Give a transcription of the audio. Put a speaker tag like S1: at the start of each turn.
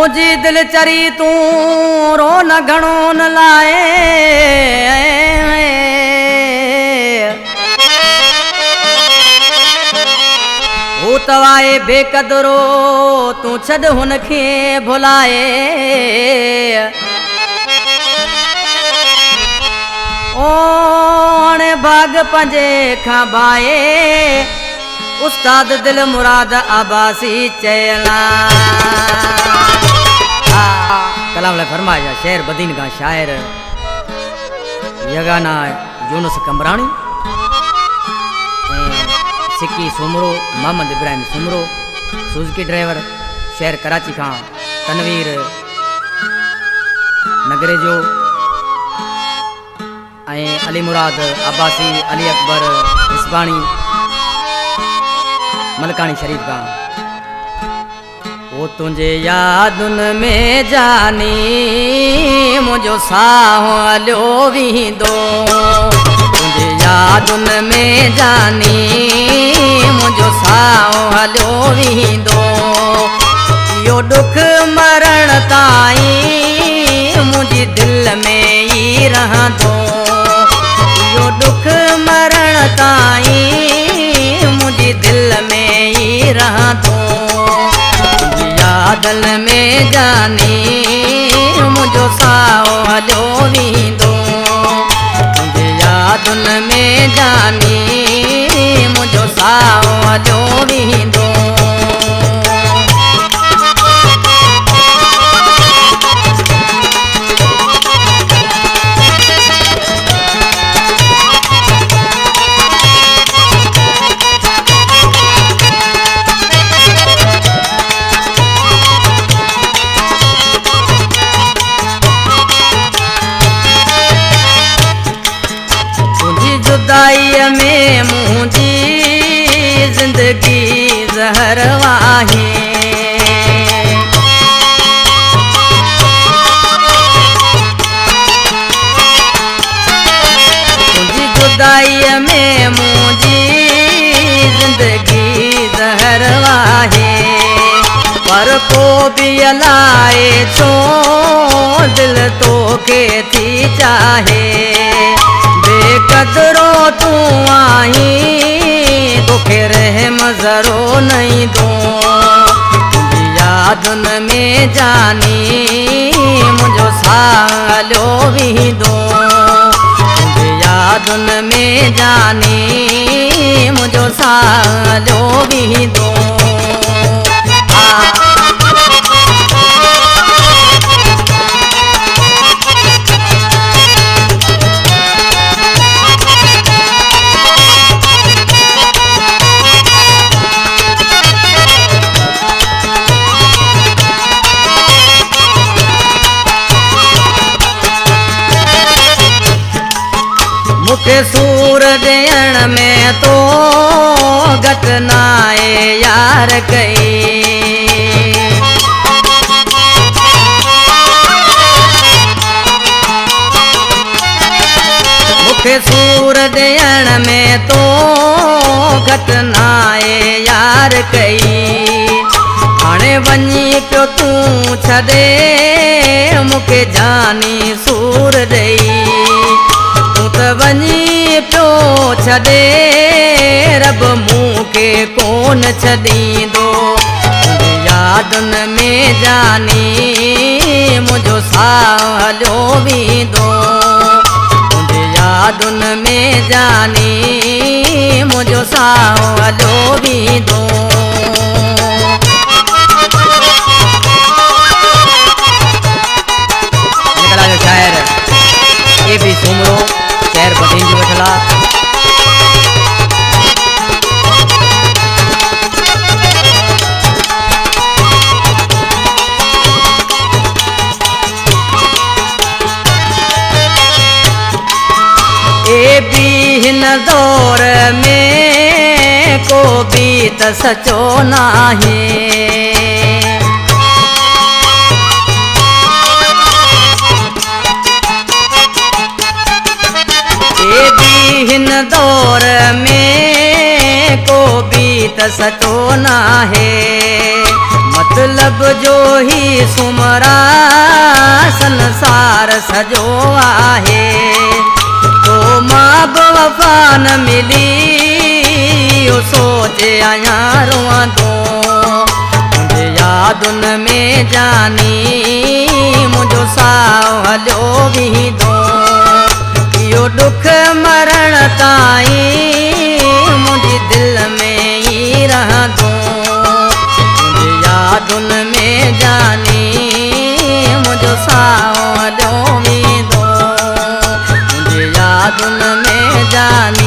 S1: मुझी दिल चरी तू रो न घणो न लाए वो तवाए बेकदरो तू छद हुनखे भुलाए ओण बाग पंजे खां बाए उस्ताद दिल मुराद आबासी चयला कलाम ले फरमाया शेर बदीन का शायर यगाना यूनुस कमरानी सिक्की सुमरो मोहम्मद इब्राहिम सुमरो सुजुकी ड्राइवर शहर कराची का तनवीर नगरे जो अली मुराद अब्बासी अली अकबर इस्बानी मलकानी शरीफ का वो तुझे यादुन में जानी मुझो साहो हलो वींदो तुझे यादुन में जानी मुझो साहो हलो वींदो यो दुख मरण ताईं मुझी दिल में ही रहंदो यो दुख मरण ताईं मुझी दिल में ही रहंदो यादन में जानी मुझो साओ हलो वींदो तुझे यादन में जानी मुझो साओ हलो वींदो जुदाई में मुझी जिंदगी जहर वाहे मुझी जुदाई में मुझी जिंदगी जहर वाहे पर को भी अलाए छो दिल तो के थी चाहे बेकदरो तू आई तोखे रहम जरो नहीं दो तुझी यादुन में जानी मुझो सालो वींदो तुझी यादुन में जानी मुझो सालो वींदो मुखे सूर ॾियण में तो घटनाए यार कई मुखे सूर ॾियण में तो घटनाए यार कई हाणे वञी पियो तूं छॾे मुखे जानी सूर ॾेई वञी पियो छॾे रब मूंखे कोन छॾींदो तुझी यादुन में जानी मुझो साओ हलो वींदो तुझी यादुन में जानी मुझो साओ हलो वींदो शायर ये भी सुमरो शहर बदीन जो वठला ए भी हिन दौर में को भी त सचो नाहे हिन दौर में को भी त सचो नाहे मत मतलब जो ही सुमरा संसार सजो आहे तो मां वफा न मिली यो सोचे आया रोआ तो मुझे यादुन में जानी मुझो साओ हलो भी दो यो दुख मरण ताईं मुझे दिल में ही रह दो मुझे यादुन में जानी मुझो साओ हलो भी दो मुझे यादुन में जानी